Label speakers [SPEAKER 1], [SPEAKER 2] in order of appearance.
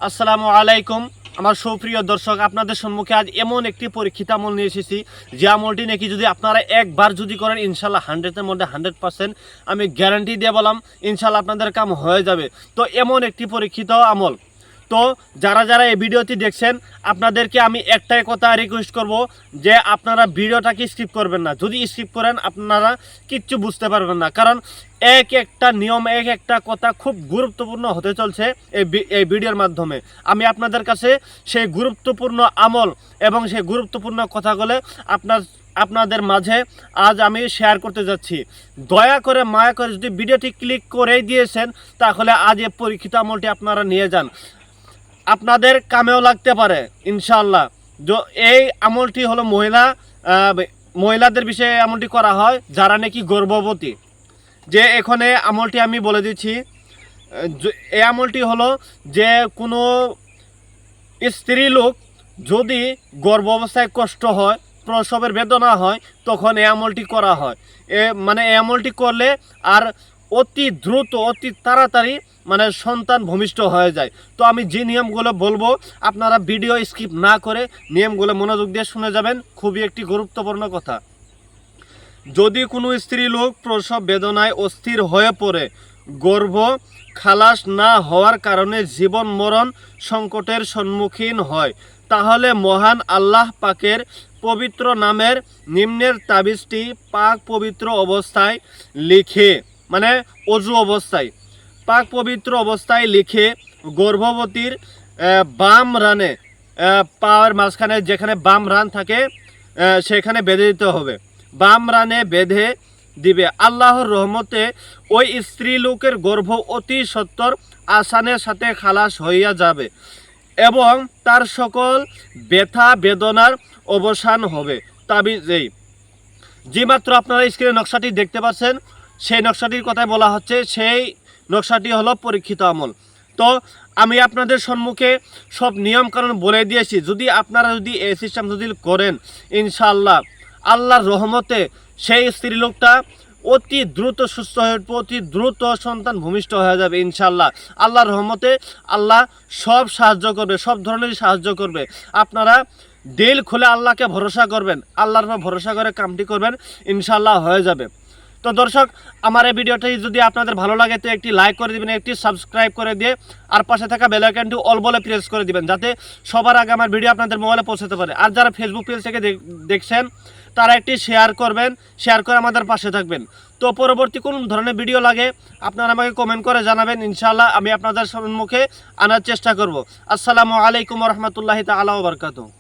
[SPEAKER 1] আসসালামু আলাইকুম আমার সুপ্রিয় দর্শক, আপনাদের সম্মুখে আজ এমন একটি পরীক্ষিত আমল নিয়ে এসেছি যে আমলটি নাকি যদি আপনারা একবার যদি করেন ইনশাল্লাহ 100-এর মধ্যে 100% আমি গ্যারান্টি দিয়ে বললাম ইনশাল্লাহ আপনাদের কাম হয়ে যাবে। তো এমন একটি পরীক্ষিত আমল। তো যারা যারা এই ভিডিওটি দেখছেন আপনাদেরকে আমি একটাই কথা রিকোয়েস্ট করব যে আপনারা ভিডিওটাকে স্কিপ করবেন না। যদি স্কিপ করেন আপনারা কিচ্ছু বুঝতে পারবেন না, কারণ এক একটা নিয়ম এক একটা কথা খুব গুরুত্বপূর্ণ হতে চলছে এই ভিডিওর মাধ্যমে। আমি আপনাদের কাছে সেই গুরুত্বপূর্ণ আমল এবং সেই গুরুত্বপূর্ণ কথাগুলো আপনাদের মাঝে আজ আমি শেয়ার করতে যাচ্ছি। দয়া করে মায়া করে যদি ভিডিওটি ক্লিক করেই দিয়েছেন তাহলে আজ এই পরীক্ষিত আমলটি আপনারা নিয়ে যান, আপনাদের কামেও লাগতে পারে ইনশাআল্লাহ। এই আমলটি হলো মহিলাদের বিষয়ে আমলটি করা হয় যারা নাকি গর্ভবতী। যে এখানে আমলটি আমি বলে দিচ্ছি, এই আমলটি হলো যে কোনো স্ত্রী লোক যদি গর্ভ অবস্থায় কষ্ট হয়, প্রসবের বেদনা হয়, তখন এই আমলটি করা হয়। এই আমলটি করলে আর অতি দ্রুত অতি তাড়াতাড়ি সন্তান ভূমিষ্ঠ হয়ে যায়। তো আমি যে নিয়মগুলো বলবো আপনারা ভিডিও স্কিপ না করে নিয়মগুলো মনোযোগ দিয়ে শুনে যাবেন, খুবই একটি গুরুত্বপূর্ণ কথা। যদি কোনো স্ত্রী লোক প্রসব বেদনায় অস্থির হয়ে পড়ে, গর্ভ খালাস না হওয়ার কারণে জীবন মরণ সংকটের সম্মুখীন হয়, তাহলে মহান আল্লাহ পাকের পবিত্র নামের নিম্নের তাবিজটি পাক পবিত্র অবস্থায় লিখে অজু অবস্থায় পাক পবিত্র অবস্থায় লিখে গর্ভবতীর বাম রানে পায়ের মাঝখানে যেখানে বাম রান থাকে সেখানে বেঁধে দিতে হবে। বাম রানে বেঁধে দিবে। আল্লাহর রহমতে ওই স্ত্রী লোকের গর্ভ অতি সত্বর আসানের সাথে খালাস হইয়া যাবে এবং তার সকল ব্যথা বেদনার অবসান হবে। তাবিজেই যে মাত্র আপনারা স্ক্রিনে নকশাটি দেখতে পাচ্ছেন সেই নকশাটির কথাই বলা হচ্ছে, সেই নকশাটি হলো পরীক্ষিত আমল। তো আমি আপনাদের সম্মুখে সব নিয়মকানুন বলে দিয়েছি। যদি আপনারা এই সিস্টেম যদি করেন ইনশাআল্লাহ আল্লাহর রহমতে সেই স্ত্রী লোকটা অতি দ্রুত সুস্থ হয়ে উঠবে, অতি দ্রুত সন্তান ভূমিষ্ঠ হয়ে যাবে ইনশাআল্লাহ। আল্লাহর রহমতে আল্লাহ সব সাহায্য করবে, সব ধরনের সাহায্য করবে। আপনারা দিল খুলে আল্লাহকে ভরসা করবেন, আল্লাহর উপর ভরসা করে কামটি করবেন, ইনশাআল্লাহ হয়ে যাবে। তো দর্শক, আমার এই ভিডিওটি যদি আপনাদের ভালো লাগে তো একটি লাইক করে দিবেন, একটি সাবস্ক্রাইব করে দিয়ে আর পাশে থাকা বেল আইকনটি অল বলে প্রেস করে দিবেন, যাতে সবার আগে আমার ভিডিও আপনাদের মোবাইলে পৌঁছাতে পারে। আর যারা ফেসবুক পেজ থেকে দেখছেন তারা একটি শেয়ার করবেন, শেয়ার করে আমাদের পাশে থাকবেন। তো পরবর্তী কোন ধরনের ভিডিও লাগে আপনারা আমাকে কমেন্ট করে জানাবেন, ইনশাআল্লাহ আমি আপনাদের সম্মুখে আনার চেষ্টা করব। আসসালামু আলাইকুম ওয়া রাহমাতুল্লাহি তাআলা ওয়া বারাকাতুহু।